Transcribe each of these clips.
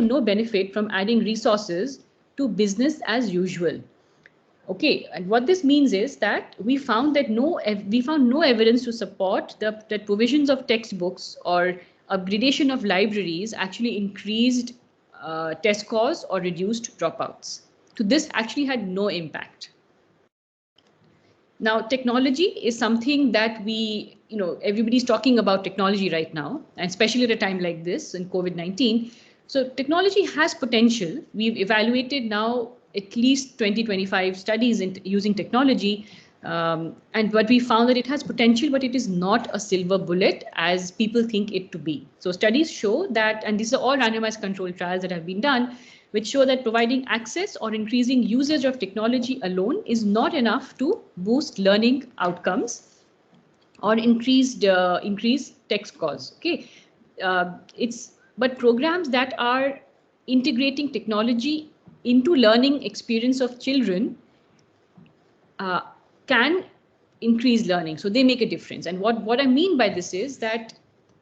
to no benefit from adding resources to business as usual. Okay, and what this means is that we found no evidence to support that provisions of textbooks or upgradation of libraries actually increased test scores or reduced dropouts. So this actually had no impact. Now, technology is something that everybody's talking about technology right now, and especially at a time like this in COVID-19. So technology has potential. We've evaluated now at least 20-25 studies using technology. But we found that it has potential, but it is not a silver bullet as people think it to be. So studies show that, and these are all randomized controlled trials that have been done, which show that providing access or increasing usage of technology alone is not enough to boost learning outcomes or increase tech scores. Okay, but programs that are integrating technology into learning experience of children can increase learning. So they make a difference. And what I mean by this is that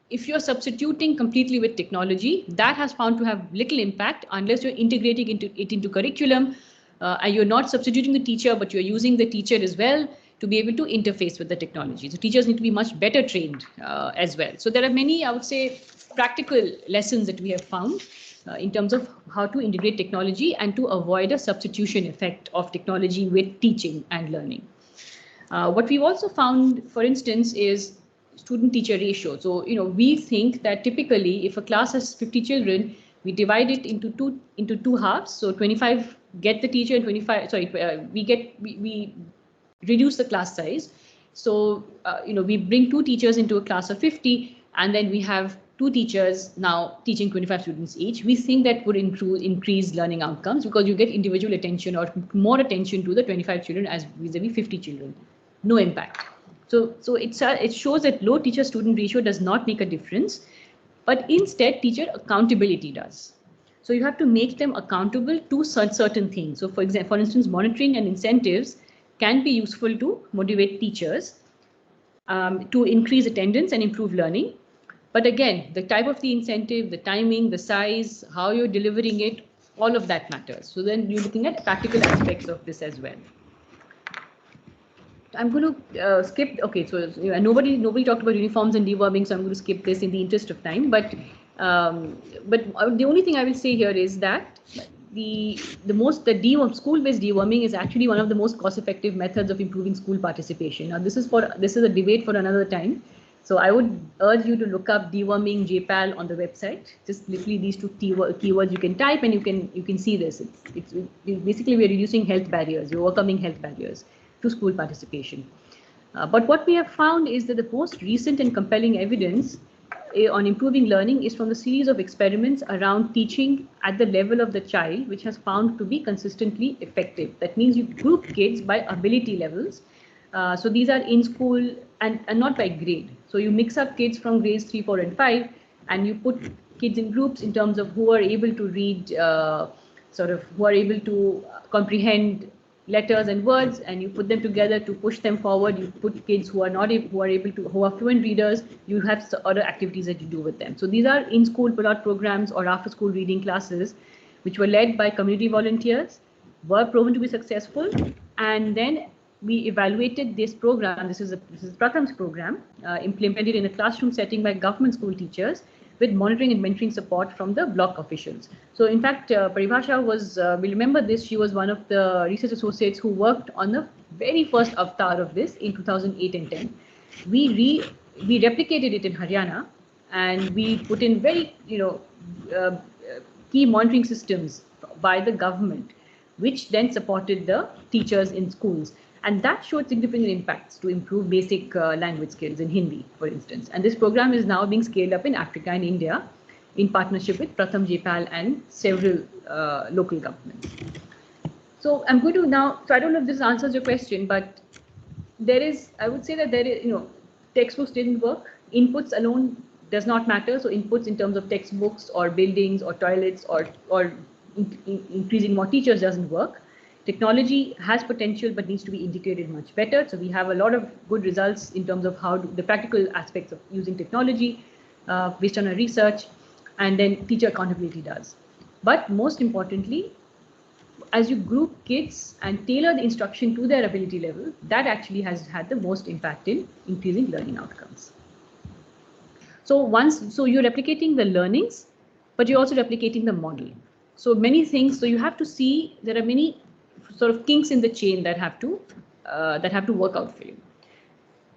if you're substituting completely with technology, that has found to have little impact unless you're integrating it into curriculum, and you're not substituting the teacher, but you're using the teacher as well to be able to interface with the technology. So teachers need to be much better trained as well. So there are many, I would say, practical lessons that we have found in terms of how to integrate technology and to avoid a substitution effect of technology with teaching and learning. What we've also found, for instance, is student-teacher ratio. So, we think that typically if a class has 50 children, we divide it into two halves. So 25 get the teacher and 25, we reduce the class size. So, we bring 2 teachers into a class of 50, and then we have 2 teachers now teaching 25 students each. We think that would increase learning outcomes because you get individual attention or more attention to the 25 children as vis-a-vis 50 children. No impact. So it shows that low teacher-student ratio does not make a difference, but instead teacher accountability does. So you have to make them accountable to certain things. So for instance, monitoring and incentives can be useful to motivate teachers to increase attendance and improve learning. But again, the type of the incentive, the timing, the size, how you're delivering it, all of that matters. So then you're looking at practical aspects of this as well. I'm going to skip. Okay, so nobody talked about uniforms and deworming, so I'm going to skip this in the interest of time. But the only thing I will say here is that the school-based deworming is actually one of the most cost-effective methods of improving school participation. Now, this is a debate for another time. So I would urge you to look up deworming JPAL on the website. Just literally these 2 keywords you can type, and you can see this. It's basically we're reducing health barriers. We're overcoming health barriers to school participation. But what we have found is that the most recent and compelling evidence on improving learning is from the series of experiments around teaching at the level of the child, which has found to be consistently effective. That means you group kids by ability levels. So these are in school and not by grade. So you mix up kids from grades 3, 4, and 5, and you put kids in groups in terms of who are able to read, who are able to comprehend letters and words, and you put them together to push them forward. You put kids who are fluent readers. You have other activities that you do with them. So these are in-school pilot programs or after-school reading classes, which were led by community volunteers, were proven to be successful, and then we evaluated this program. This is Pratham's program, implemented in a classroom setting by government school teachers, with monitoring and mentoring support from the block officials. So in fact, Paribhasha we remember this, she was one of the research associates who worked on the very first avatar of this in 2008 and 10. We replicated it in Haryana, and we put in very, key monitoring systems by the government, which then supported the teachers in schools. And that showed significant impacts to improve basic language skills in Hindi, for instance. And this program is now being scaled up in Africa and India in partnership with Pratham JPAL and several local governments. So I'm going to now, so I don't know if this answers your question, but I would say that textbooks didn't work. Inputs alone does not matter. So inputs in terms of textbooks or buildings or toilets or increasing more teachers doesn't work. Technology has potential but needs to be integrated much better. So we have a lot of good results in terms of how the practical aspects of using technology based on our research, and then teacher accountability does. But most importantly, as you group kids and tailor the instruction to their ability level, that actually has had the most impact in increasing learning outcomes. So you're replicating the learnings, but you're also replicating the model. So many things. So you have to see there are many sort of kinks in the chain that have to work out for you.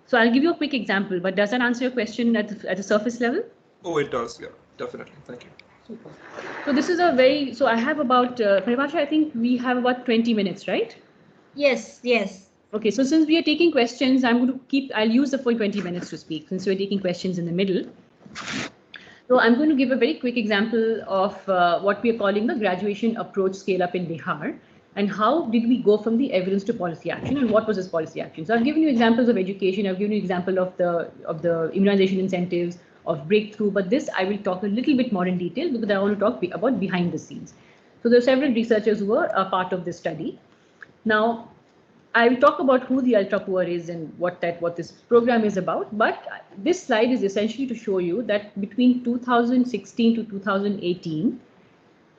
So I'll give you a quick example, but does that answer your question at a surface level? Oh, it does. Yeah, definitely. Thank you. Super. So this is so I have about, Paribhasha, I think we have about 20 minutes, right? Yes, yes. Okay, so since we are taking questions, I'll use the full 20 minutes to speak since we're taking questions in the middle. So I'm going to give a very quick example of what we are calling the graduation approach scale up in Bihar, and how did we go from the evidence to policy action, and what was this policy action. So I've given you examples of education, I've given you example of the immunization incentives, of breakthrough, but this I will talk a little bit more in detail because I want to talk about behind the scenes. So there are several researchers who were a part of this study. Now, I will talk about who the ultra poor is and what this program is about. But this slide is essentially to show you that between 2016 to 2018,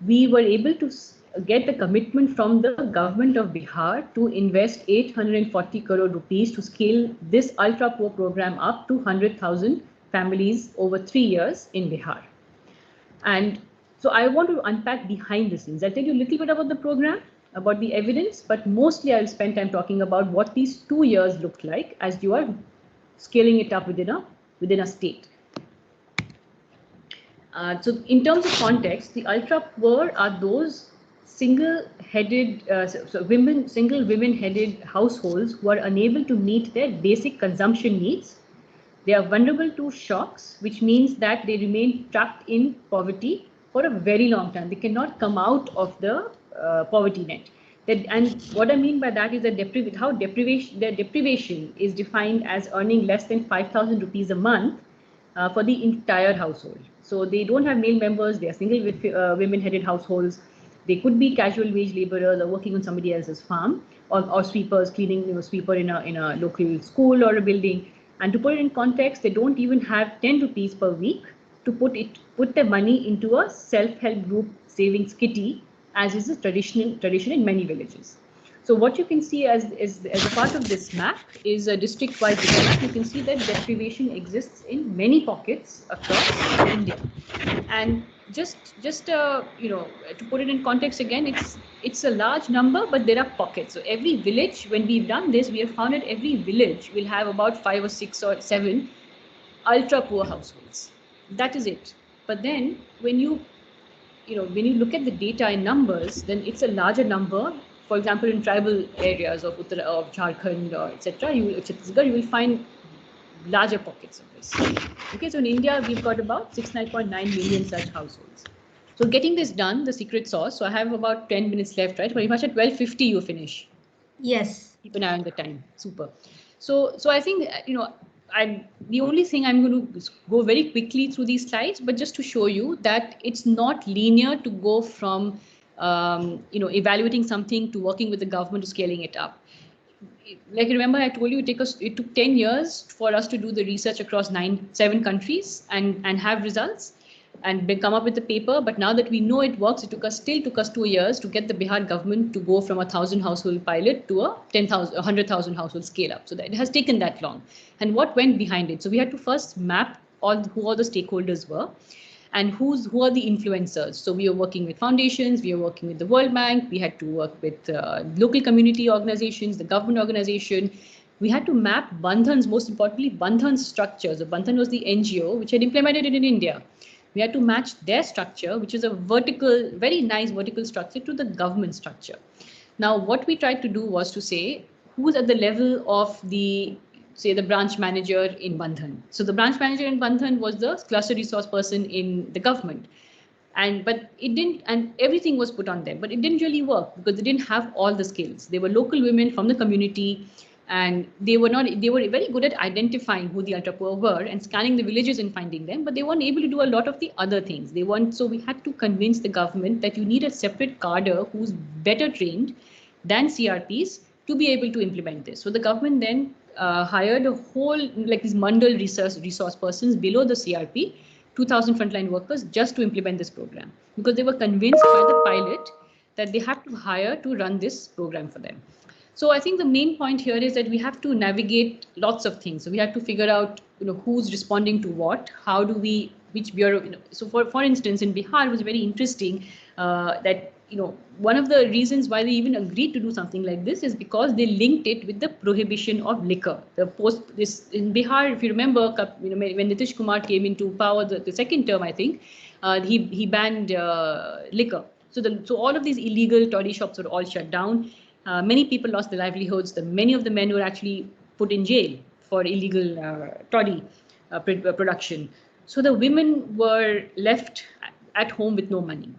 we were able to get the commitment from the government of Bihar to invest 840 crore rupees to scale this ultra poor program up to 100,000 families over 3 years in Bihar. And so I want to unpack behind the scenes. I'll tell you a little bit about the program, about the evidence, but mostly I'll spend time talking about what these 2 years looked like as you are scaling it up within a state. So in terms of context, the ultra poor are those single women-headed households who are unable to meet their basic consumption needs. They are vulnerable to shocks, which means that they remain trapped in poverty for a very long time. They cannot come out of the poverty net. And what I mean by that is that their deprivation is defined as earning less than 5,000 rupees a month for the entire household. So they don't have male members. They are single women-headed households. They could be casual wage laborers or working on somebody else's farm, or sweepers, cleaning, sweeper in a local school or a building. And to put it in context, they don't even have 10 rupees per week to put their money into a self-help group savings kitty, as is a tradition in many villages. So what you can see as a part of this map is a district-wide map. You can see that deprivation exists in many pockets across India. And just to put it in context again, it's a large number, but there are pockets. So every village, when we've done this, we have found that every village will have about 5 or 6 or 7 ultra poor households. That is it. But then when you look at the data in numbers, then it's a larger number. For example, in tribal areas of Jharkhand or etc., Chhattisgarh, you will find larger pockets of this. Okay, so in India, we've got about 69.9 million such households. So getting this done, the secret sauce. So I have about 10 minutes left, right? Pretty much at 12:50 you finish. Yes. Keep an eye on the time. Super. So I think, the only thing I'm going to go very quickly through these slides, but just to show you that it's not linear to go from, evaluating something to working with the government to scaling it up. Like remember, I told you it took 10 years for us to do the research across 7 countries and have results and come up with the paper. But now that we know it works, it still took us 2 years to get the Bihar government to go from a 1,000 household pilot to a 100,000 household scale up. So that it has taken that long. And what went behind it? So we had to first map who all the stakeholders were and who are the influencers. So we are working with foundations, we are working with the World Bank, we had to work with local community organizations, the government organization. We had to map Bandhan's, most importantly, Bandhan's structure. So Bandhan was the NGO which had implemented it in India. We had to match their structure, which is a vertical, very nice vertical structure, to the government structure. Now, what we tried to do was to say who's at the level of the branch manager in Bandhan. So the branch manager in Bandhan was the cluster resource person in the government. But it didn't, and everything was put on them, but it didn't really work because they didn't have all the skills. They were local women from the community, and they were very good at identifying who the ultra poor were and scanning the villages and finding them, but they weren't able to do a lot of the other things. So we had to convince the government that you need a separate cadre who's better trained than CRPs to be able to implement this. So the government then hired a whole, like these mandal resource persons below the CRP 2,000 frontline workers just to implement this program, because they were convinced by the pilot that they have to hire to run this program for them. So I think the main point here is that we have to navigate lots of things. So we have to figure out, who's responding to what, how do we, which bureau. So for instance, in Bihar, it was very interesting that one of the reasons why they even agreed to do something like this is because they linked it with the prohibition of liquor. This in Bihar, if you remember, when Nitish Kumar came into power, the second term, I think, he banned liquor. So all of these illegal toddy shops were all shut down. Many people lost their livelihoods. Many of the men were actually put in jail for illegal toddy production. So the women were left at home with no money.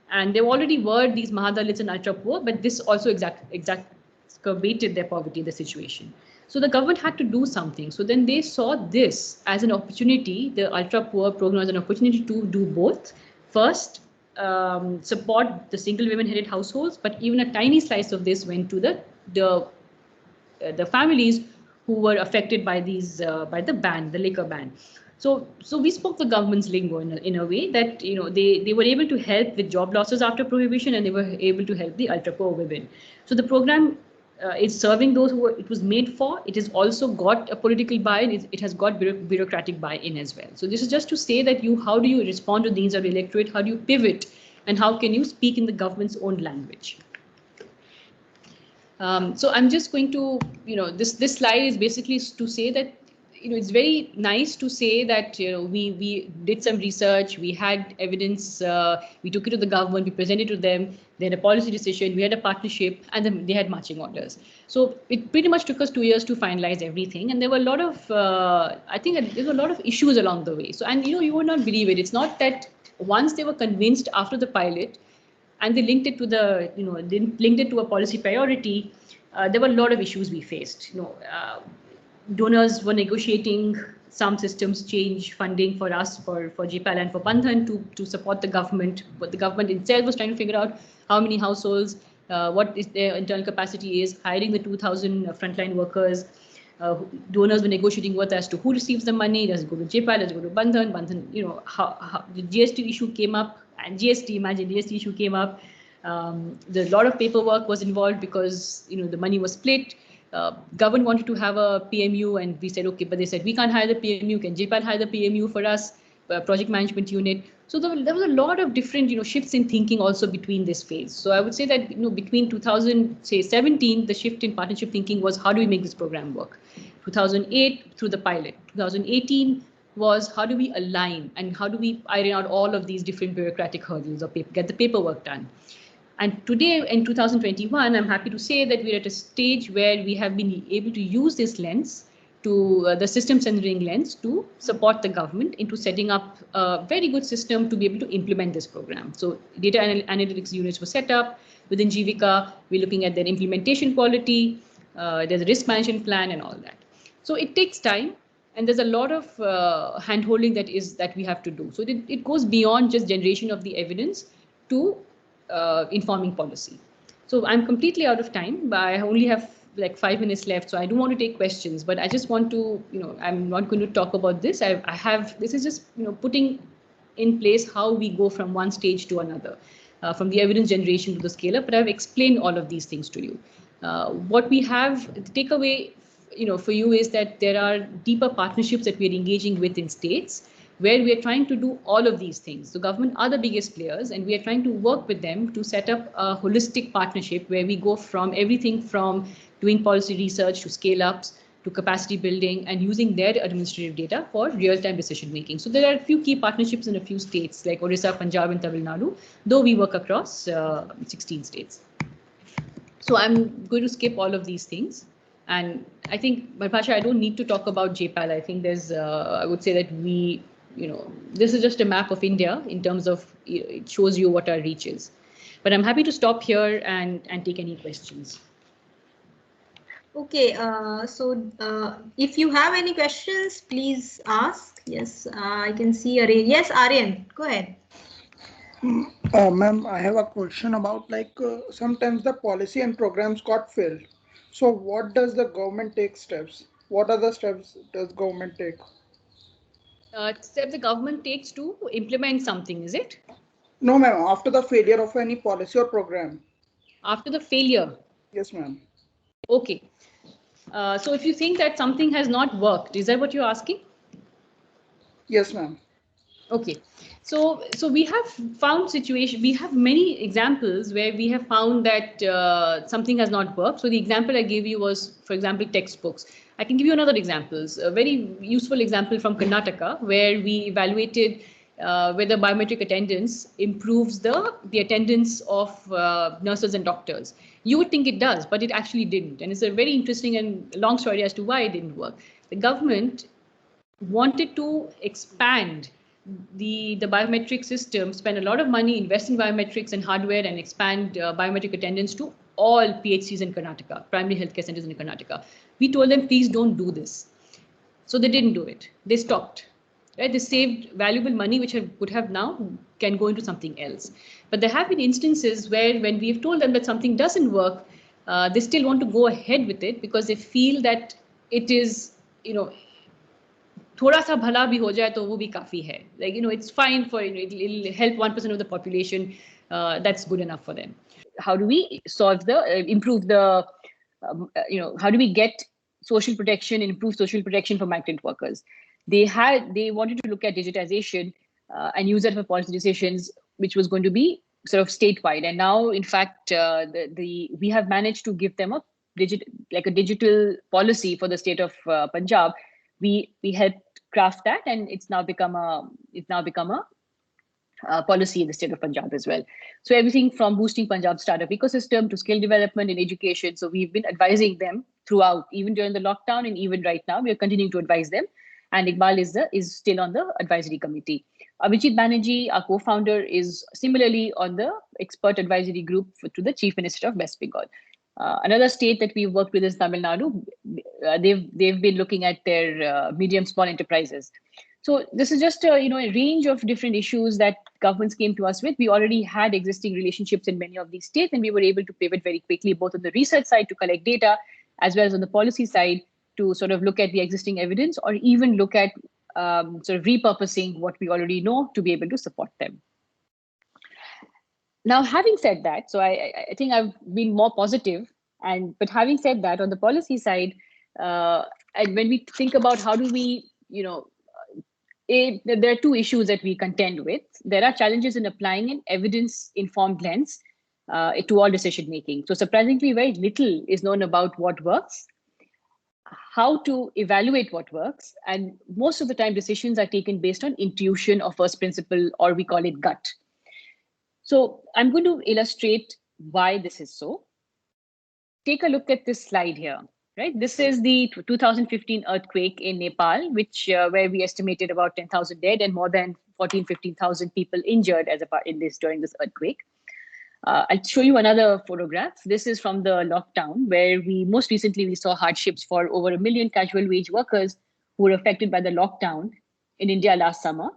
And there already were these Mahadalits and ultra poor, but this also exacerbated their poverty, the situation. So the government had to do something. So then they saw this as an opportunity, the ultra poor program as an opportunity to do both. First, support the single women-headed households, but even a tiny slice of this went to the families who were affected by these by the liquor ban. So we spoke the government's lingo in a way that they were able to help with job losses after prohibition, and they were able to help the ultra poor women. So the program is serving those who it was made for. It has also got a political buy-in. It has got bureaucratic buy-in as well. So this is just to say that how do you respond to the needs of the electorate? How do you pivot? And how can you speak in the government's own language? So I'm just going to, this slide is basically to say that, it's very nice to say that, we did some research, we had evidence, we took it to the government, we presented it to them, they had a policy decision, we had a partnership, and then they had marching orders. So it pretty much took us 2 years to finalize everything. And there were a lot of, I think there were a lot of issues along the way. So, and you would not believe it. It's not that once they were convinced after the pilot, and they linked it to they linked it to a policy priority, there were a lot of issues we faced. Donors were negotiating some systems change funding for us, for JPAL and for Bandhan to support the government. But the government itself was trying to figure out how many households, what is their internal capacity is, hiring the 2,000 frontline workers. Donors were negotiating with as to who receives the money. Does it go to JPAL? Does it go to Bandhan? Bandhan, how the GST issue came up, and GST issue came up. A lot of paperwork was involved because the money was split. Government wanted to have a PMU, and we said okay, but they said we can't hire the PMU. Can JPAL hire the PMU for us? Project management unit. So there was a lot of different shifts in thinking also between this phase. So I would say that between 2017, the shift in partnership thinking was how do we make this program work. 2008 through the pilot. 2018 was how do we align and how do we iron out all of these different bureaucratic hurdles or get the paperwork done. And today in 2021, I'm happy to say that we're at a stage where we have been able to use this lens to the system centering lens to support the government into setting up a very good system to be able to implement this program. So data analytics units were set up within Jivika. We're looking at their implementation quality. There's a risk management plan and all that. So it takes time. And there's a lot of hand-holding that we have to do. So it goes beyond just generation of the evidence to informing policy. So I'm completely out of time, but I only have like 5 minutes left. So I do want to take questions, but I just want to, I'm not going to talk about this. This is just, putting in place how we go from one stage to another, from the evidence generation to the scale up. But I've explained all of these things to you. What we have, the takeaway, for you is that there are deeper partnerships that we're engaging with in states where we are trying to do all of these things. So government are the biggest players, and we are trying to work with them to set up a holistic partnership where we go from everything from doing policy research to scale ups to capacity building and using their administrative data for real-time decision making. So there are a few key partnerships in a few states like Odisha, Punjab, and Tamil Nadu, though we work across 16 states. So I'm going to skip all of these things. And I think, Bharsha, I don't need to talk about JPAL. I think there's, I would say that we, this is just a map of India in terms of, it shows you what our reach is. But I'm happy to stop here and take any questions. Okay, if you have any questions, please ask. Yes, I can see Aryan. Yes, Aryan, go ahead. Ma'am, I have a question about sometimes the policy and programs got failed. So what does the government take steps? What are the steps does government take? Steps the government takes to implement something, is it? No, ma'am. After the failure of any policy or program. After the failure. Yes, ma'am. Okay. So if you think that something has not worked, is that what you're asking? Yes, ma'am. Okay. So we have found we have many examples where we have found that something has not worked. So the example I gave you was, for example, textbooks. I can give you another examples, a very useful example from Karnataka, where we evaluated whether biometric attendance improves the attendance of nurses and doctors. You would think it does, but it actually didn't. And it's a very interesting and long story as to why it didn't work. The government wanted to expand the biometric system, spend a lot of money, invest in biometrics and hardware, and expand biometric attendance to all PHCs in Karnataka, primary healthcare centers in Karnataka. We told them, please don't do this. So they didn't do it. They stopped. Right? They saved valuable money, which would have now can go into something else. But there have been instances where when we have told them that something doesn't work, they still want to go ahead with it because they feel that it is, थोड़ा सा भला भी हो जाए तो वो भी काफी है. Like, it's fine for, it'll help 1% of the population. That's good enough for them. How do we improve the, how do we get social protection and improve social protection for migrant workers? They wanted to look at digitization and use it for policy decisions, which was going to be sort of statewide. And now, in fact, we have managed to give them a digital policy for the state of Punjab. We helped craft that, and it's now become a policy in the state of Punjab as well. So everything from boosting Punjab's startup ecosystem to skill development and education. So we've been advising them throughout, even during the lockdown, and even right now, we are continuing to advise them. And Iqbal is still on the advisory committee. Abhijit Banerjee, our co-founder, is similarly on the expert advisory group to the Chief Minister of West Bengal. Another state that we've worked with is Tamil Nadu. They've been looking at their medium small enterprises. So this is just a range of different issues that governments came to us with. We already had existing relationships in many of these states, and we were able to pivot very quickly, both on the research side to collect data, as well as on the policy side to sort of look at the existing evidence, or even look at sort of repurposing what we already know to be able to support them. Now, having said that, so I think I've been more positive, but having said that, on the policy side, and when we think about how do we, there are two issues that we contend with. There are challenges in applying an evidence-informed lens to all decision making. So surprisingly, very little is known about what works, how to evaluate what works, and most of the time decisions are taken based on intuition or first principle, or we call it gut. So I'm going to illustrate why this is so. Take a look at this slide here, right? This is the 2015 earthquake in Nepal, where we estimated about 10,000 dead and more than 15,000 people injured during this earthquake. I'll show you another photograph. This is from the lockdown, where most recently we saw hardships for over 1 million casual wage workers who were affected by the lockdown in India last summer.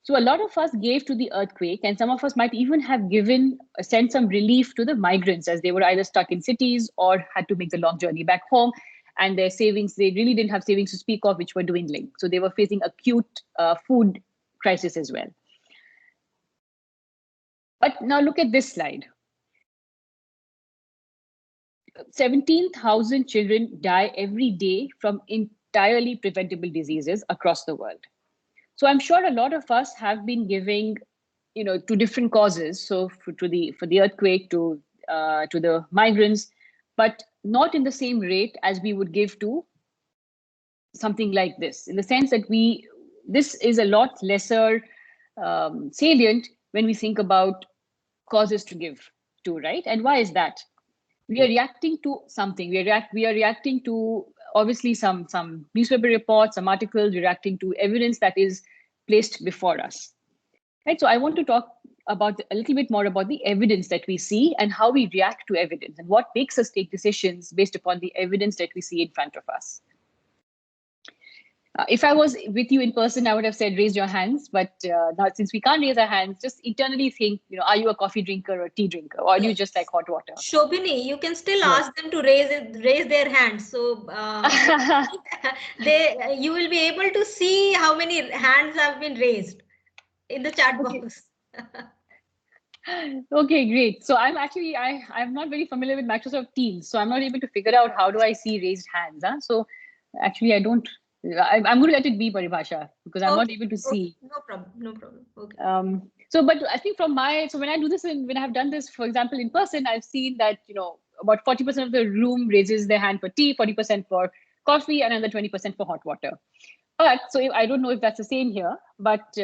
So a lot of us gave to the earthquake, and some of us might even have sent some relief to the migrants, as they were either stuck in cities or had to make the long journey back home, and their savings, they really didn't have savings to speak of, which were dwindling. So they were facing acute food crisis as well. But now look at this slide. 17,000 children die every day from entirely preventable diseases across the world. So I'm sure a lot of us have been giving, to different causes. So for the earthquake, to the migrants, but not in the same rate as we would give to something like this, in the sense that this is a lot lesser salient when we think about causes to give to, right? And why is that? We are reacting to something. We are reacting to obviously some newspaper reports, some articles, reacting to evidence that is placed before us. Right. So I want to talk about a little bit more about the evidence that we see and how we react to evidence and what makes us take decisions based upon the evidence that we see in front of us. If I was with you in person, I would have said raise your hands. But now, since we can't raise our hands, just internally think, are you a coffee drinker or tea drinker, or do you just like hot water? Shobhini, you can still Yeah. ask them to raise their hands. So you will be able to see how many hands have been raised in the chat box. Okay, great. So I'm actually, I'm not very familiar with Microsoft Teams, so I'm not able to figure out how do I see raised hands. Huh? So actually, I'm going to let it be Paribhasha because I'm not able to see. No problem. No problem. Okay. But I think so when I do this when I have done this, for example, in person, I've seen that, about 40% of the room raises their hand for tea, 40% for coffee, and another 20% for hot water. But so I don't know if that's the same here, but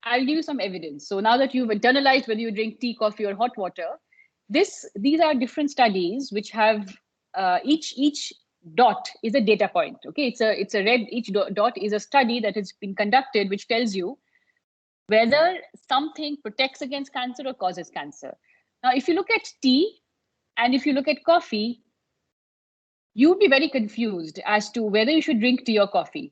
I'll give you some evidence. So now that you've internalized whether you drink tea, coffee, or hot water, these are different studies which have each dot is a data point. Okay, it's a red. Each dot is a study that has been conducted, which tells you whether something protects against cancer or causes cancer. Now, if you look at tea and if you look at coffee, you'd be very confused as to whether you should drink tea or coffee,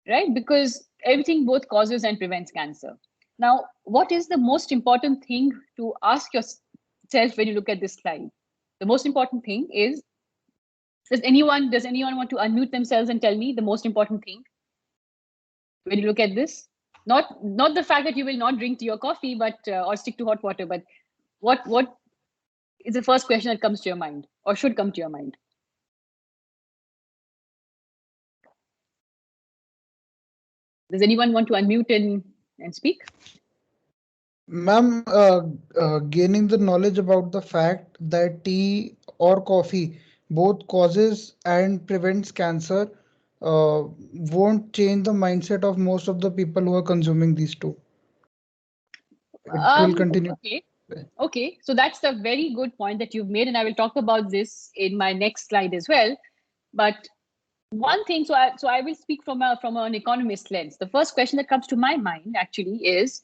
right? Because everything both causes and prevents cancer. Now, what is the most important thing to ask yourself when you look at this slide? The most important thing is, does anyone want to unmute themselves and tell me the most important thing when you look at this? Not the fact that you will not drink tea or coffee, but or stick to hot water, but what is the first question that comes to your mind or should come to your mind? Does anyone want to unmute and speak? Ma'am, gaining the knowledge about the fact that tea or coffee both causes and prevents cancer won't change the mindset of most of the people who are consuming these two. It will continue. Okay, so that's a very good point that you've made, and I will talk about this in my next slide as well. But one thing, so I will speak from an economist lens. The first question that comes to my mind actually is,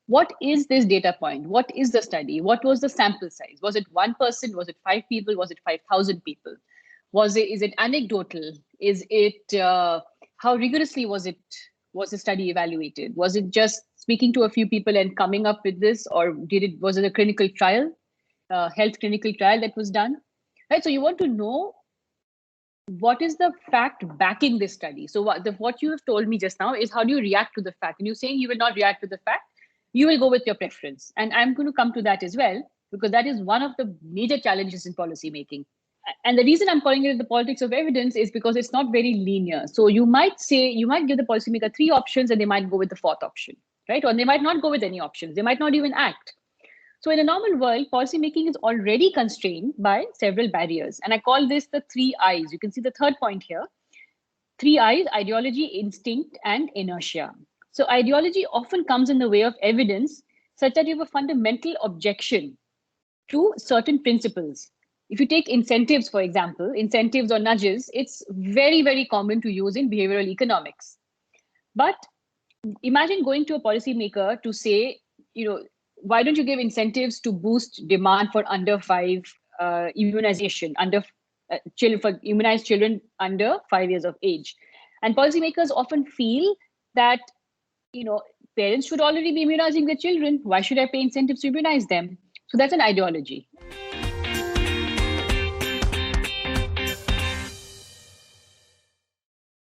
what is this data point? What is the study? What was the sample size? Was it one person? Was it 5 people? Was it 5,000 people? Is it anecdotal? Is it how rigorously was the study evaluated? Was it just speaking to a few people and coming up with this, or was it a clinical trial, health clinical trial that was done? Right. So you want to know what is the fact backing this study. So what you have told me just now is how do you react to the fact? And you're saying you will not react to the fact, you will go with your preference. And I'm going to come to that as well, because that is one of the major challenges in policy making. And the reason I'm calling it the politics of evidence is because it's not very linear. So you might give the policymaker 3 options and they might go with the 4th option, right? Or they might not go with any options. They might not even act. So in a normal world, policymaking is already constrained by several barriers. And I call this the 3 I's. You can see the 3rd point here. 3 I's: ideology, instinct, and inertia. So ideology often comes in the way of evidence, such that you have a fundamental objection to certain principles. If you take incentives, for example, incentives or nudges, it's very, very common to use in behavioral economics. But imagine going to a policymaker to say, why don't you give incentives to boost demand for under 5 immunization, for immunized children under 5 years of age? And policymakers often feel that, parents should already be immunizing their children. Why should I pay incentives to immunize them? So that's an ideology.